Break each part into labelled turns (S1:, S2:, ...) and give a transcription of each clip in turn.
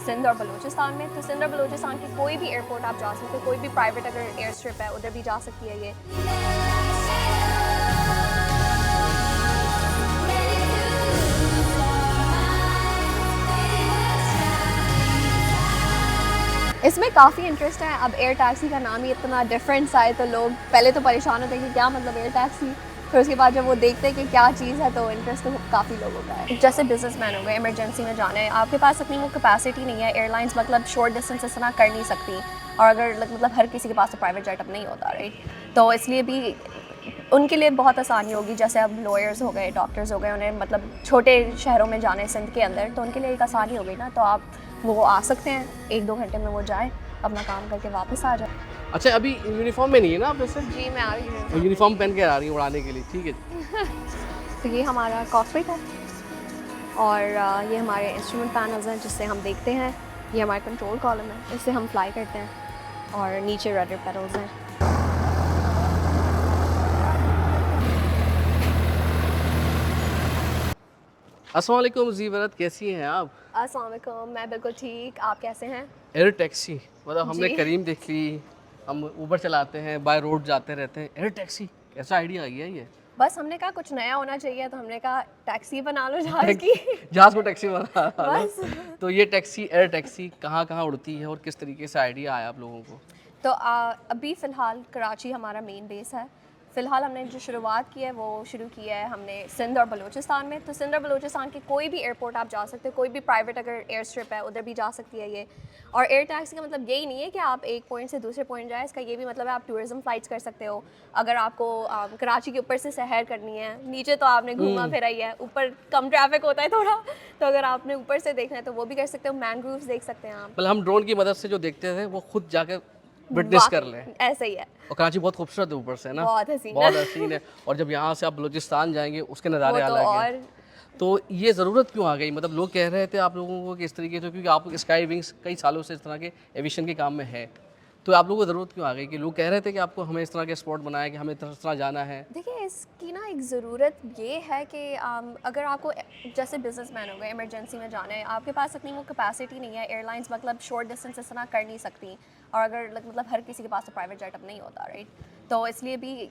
S1: सिंध और बलूचिस्तान में। तो सिंध और बलूचिस्तान के कोई भी एयरपोर्ट आप जा सकते हो, कोई भी प्राइवेट अगर एयर स्ट्रिप है उधर भी जा सकती है ये। इसमें काफ़ी इंटरेस्ट है। अब एयर टैक्सी का नाम ही इतना डिफरेंट सा है तो लोग पहले तो परेशान होते हैं कि क्या मतलब एयर टैक्सी, फिर उसके बाद जब वो देखते हैं कि क्या चीज़ है तो इंटरेस्ट तो काफ़ी लोगों का है। जैसे बिजनेसमैन हो गए, इमरजेंसी में जाना है, आपके पास अपनी वो कैपेसिटी नहीं है, एयरलाइंस मतलब शॉर्ट डिस्टेंस इस तरह कर नहीं सकती, और अगर मतलब हर किसी के पास तो प्राइवेट जेट अब नहीं होता, राइट। तो इसलिए भी उनके लिए बहुत आसानी होगी। जैसे अब लॉयर्स हो गए, डॉक्टर्स हो गए, उन्हें मतलब छोटे शहरों में जाना है सिंध के अंदर, तो उनके लिए एक आसानी हो गई ना। तो आप वो आ सकते हैं, 1-2 घंटे में वो जाए, अपना काम करके वापस आ जाए।
S2: अच्छा, अभी यूनिफॉर्म में नहीं है ना आप वैसे?
S1: जी मैं आ रही हूँ।
S2: यूनिफॉर्म पहन के आ रही हूँ उड़ाने के लिए, ठीक है।
S1: तो ये हमारा कॉकपिट है और ये हमारे इंस्ट्रूमेंट पैनल्स हैं जिससे हम देखते हैं। ये हमारा कंट्रोल कॉलम है, इससे हम फ्लाई करते हैं, और नीचे रडर पैडल्स हैं।
S2: अस्सलाम वालेकुम ज़ीवरत, कैसी हैं आप?
S1: अस्सलाम वालेकुम, मैं बिल्कुल ठीक, आप कैसे हैं?
S2: एयर टैक्सी मतलब हमने
S1: जी।
S2: करीम देख ली, हम ऊबर चलाते हैं, बाय रोड जाते रहते हैं। एयर टैक्सी कैसा आइडिया आई है ये?
S1: बस हमने कहा कुछ नया होना चाहिए, तो हमने कहा टैक्सी बना लो जहाज़ की।
S2: जहाज़ को टैक्सी बना लो।
S1: बस।
S2: तो ये टैक्सी, एयर टैक्सी कहाँ कहाँ उड़ती है और किस तरीके से आइडिया आया आप लोगों को?
S1: तो अभी फ़िलहाल कराची हमारा मेन बेस है। फ़िलहाल हमने जो शुरुआत की है वो शुरू की है हमने सिंध और बलूचिस्तान में। तो सिंध और बलूचिस्तान के कोई भी एयरपोर्ट आप जा सकते हो, कोई भी प्राइवेट अगर एयर स्ट्रिप है उधर भी जा सकती है ये। और एयर टैक्सी का मतलब यही नहीं है कि आप एक पॉइंट से दूसरे पॉइंट जाए, इसका ये भी मतलब है आप टूरिज़म फ़्लाइट्स कर सकते हो। अगर आपको कराची के ऊपर से सैर करनी है, नीचे तो आपने घूमा फिरा ही है, ऊपर कम ट्रैफिक होता है थोड़ा, तो अगर आपने ऊपर से देखना है तो वो भी कर सकते हो। मैंग्रोव्स देख सकते हैं आप।
S2: मतलब हम ड्रोन की मदद से जो देखते थे वो खुद जाकर विटनेस कर लें।
S1: ऐसा ही है।
S2: और कराची बहुत खूबसूरत है ऊपर से ना,
S1: बहुत हसीन
S2: बहुत
S1: है।
S2: हसीन है। और जब यहाँ से आप बलूचिस्तान जाएंगे उसके नज़ारे
S1: वो तो
S2: अलग हैं।
S1: और
S2: तो ये ज़रूरत क्यों आ गई? मतलब लोग कह रहे थे आप लोगों को कि इस तरीके से, क्योंकि आप स्काई विंग्स कई सालों से इस तरह के एविएशन के काम में है, तो आप लोगों को ज़रूरत क्यों आ गई कि लोग कह रहे थे कि आपको हमें इस तरह के स्पॉट बनाया कि हमें इस तरह जाना है?
S1: देखिए, इसकी ना एक ज़रूरत ये है कि अगर आपको जैसे बिजनेसमैन हो गए, इमरजेंसी में जाना है, आपके पास अपनी वो कैपेसिटी नहीं है, एयरलाइंस मतलब शॉर्ट डिस्टेंस इस तरह कर नहीं सकती, और अगर मतलब हर किसी के पास तो प्राइवेट जेट अब नहीं होता, राइट। तो इसलिए भी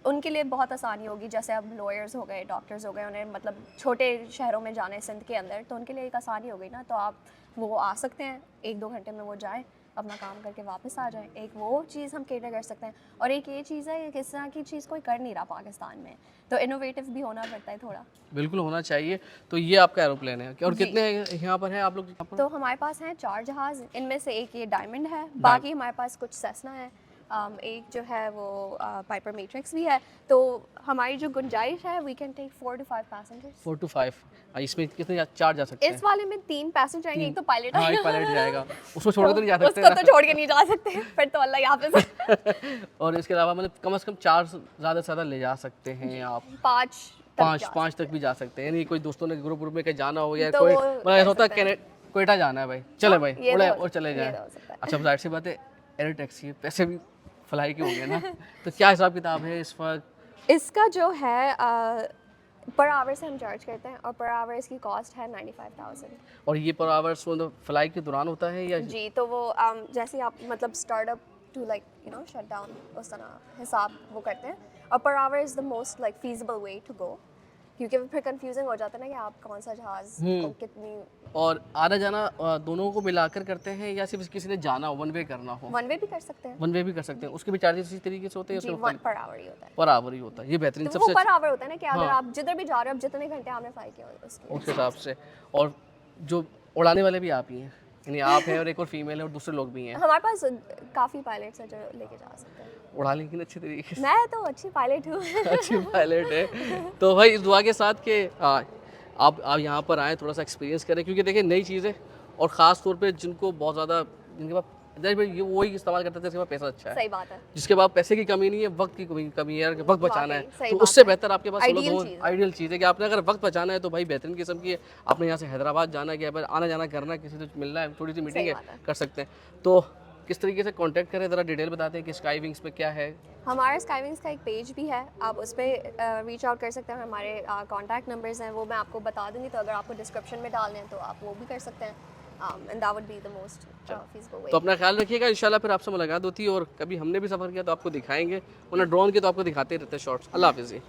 S1: उनके लिए बहुत आसानी होगी। जैसे अब लॉयर्स हो गए, डॉक्टर्स हो गए, उन्हें मतलब छोटे शहरों में जाना है सिंध के अंदर, तो उनके लिए एक आसानी हो गई ना। तो आप वो आ सकते हैं, 1-2 घंटे में वो जाए, अपना काम करके वापस आ जाए। एक वो चीज़ हम केटर कर सकते हैं, और एक ये चीज़ है कि इस तरह की चीज़ कोई कर नहीं रहा पाकिस्तान में, तो इनोवेटिव भी होना पड़ता है थोड़ा।
S2: बिल्कुल होना चाहिए। तो ये आपका एरोप्लेन है और
S1: जी।
S2: कितने यहाँ पर हैं आप लोग यहाँ पर?
S1: तो हमारे पास हैं 4 जहाज़, इनमें से एक ये डायमंड है, बाकी हमारे पास कुछ सेस्ना है, एक जो है वो पाइपर मैट्रिक्स भी है। तो हमारी जो गुंजाइश है, we can take 4 to 5 passengers.
S2: 4 to 5। इसमें कितने चार जा सकते हैं?
S1: इस वाले में 3 पैसेंजर जाएंगे, एक तो पायलट
S2: हाँ,
S1: आएगा।
S2: एक पायलट जाएगा, उसको छोड़ के तो नहीं जा सकते
S1: उसको
S2: ना।
S1: तो छोड़ के नहीं जा सकते, फिर तो अल्लाह यहाँ पे।
S2: और इसके अलावा मतलब कम से कम 4 ज़्यादा से ज़्यादा ले जा सकते हैं आप। 5 तक भी जा सकते हैं, यानी कोई दोस्तों ने ग्रुप में कहीं जाना हो, या
S1: तो
S2: कोई
S1: वो
S2: मतलब ऐसा होता
S1: कर
S2: है कोयटा जाना है भाई, चले भाई
S1: ये
S2: उड़े
S1: तो
S2: और चले
S1: ये
S2: जाए।
S1: तो हो सकता है।
S2: अच्छा, जाहिर सी बात है एयर टैक्सी है, पैसे भी फ्लाई के होंगे ना। तो क्या हिसाब किताब है इस वक्त?
S1: इसका जो है पर आवर से हम चार्ज करते हैं, और पर आवर इसकी कॉस्ट है 95,000।
S2: और ये पर आवर्स मतलब फ्लाई के दौरान होता है या?
S1: जी, तो वो जैसे आप मतलब startup to like shut down, उस तरह हिसाब वो करते हैं। और per hour is the most like feasible way to go, क्योंकि फिर कंफ्यूजिंग हो जाता है ना कि आप कौन सा जहाज़ को कितनी।
S2: और आना जाना दोनों को मिलाकर करते हैं या सिर्फ किसी ने जाना हो, वन वे करना हो?
S1: वन वे भी कर सकते हैं।
S2: वन वे भी कर सकते हैं, उसके भी चार्जेस इसी तरीके से होते हैं?
S1: जी, वन पर आवर ही होता है।
S2: पर आवर ही होता है, ये बेहतरीन
S1: तो वो
S2: सबसे
S1: पर आवर होता है ना कि अगर
S2: हाँ।
S1: आप जिधर भी जा रहे हो, आप जितने घंटे आपने फ्लाई किया उसके
S2: उस हिसाब से। और जो उड़ाने वाले भी आप ही हैं, यानी आप हैं और एक और फीमेल है और दूसरे लोग भी हैं?
S1: हमारे पास काफ़ी पायलट्स हैं जो लेके जा सकते हैं।
S2: उड़ा लेकिन अच्छे तरीके से।
S1: मैं तो अच्छी पायलट हूँ।
S2: अच्छी पायलट है। तो भाई इस दुआ के साथ कि आप यहाँ पर आएँ, थोड़ा सा एक्सपीरियंस करें, क्योंकि देखिए नई चीज़ है, और ख़ास तौर पे जिनको बहुत ज़्यादा, जिनके पास ये वही इस्तेमाल करते थे जिसके पास पैसा अच्छा है।
S1: सही बात है।
S2: जिसके पास पैसे की कमी नहीं है, वक्त की कमी है, वक्त बचाना है,
S1: सही
S2: तो
S1: बात
S2: उससे
S1: है।
S2: बेहतर आपके पास
S1: आइडियल चीज़ है।
S2: आइडियल चीज़ है कि आपने अगर वक्त बचाना है तो भाई बेहतरीन किस्म की है। आपने यहाँ से हैदराबाद जाना है, कि आना जाना करना है, किसी से मिलना है, थोड़ी सी मीटिंग
S1: सही
S2: है,
S1: बात है।
S2: कर सकते हैं। तो किस तरीके से कांटेक्ट करें, ज़रा डिटेल बताते हैं कि स्काई विंग्स पे क्या है?
S1: हमारे स्काईविंग्स का एक पेज भी है, आप उस पर रीच आउट कर सकते हैं। हमारे कॉन्टैक्ट नंबर्स हैं, वो मैं आपको बता दूंगी, तो अगर आपको डिस्क्रिप्शन में डालने हैं तो आप वो भी कर सकते हैं। And that would be the most feasible way.
S2: तो अपना ख्याल रखिएगा, इंशाल्लाह फिर आपसे मुलाकात होती है और कभी हमने भी सफ़र किया तो आपको दिखाएंगे, वरना ड्रोन के तो आपको दिखाते ही रहते हैं शॉर्ट्स। अल्लाह हाफिज़ जी।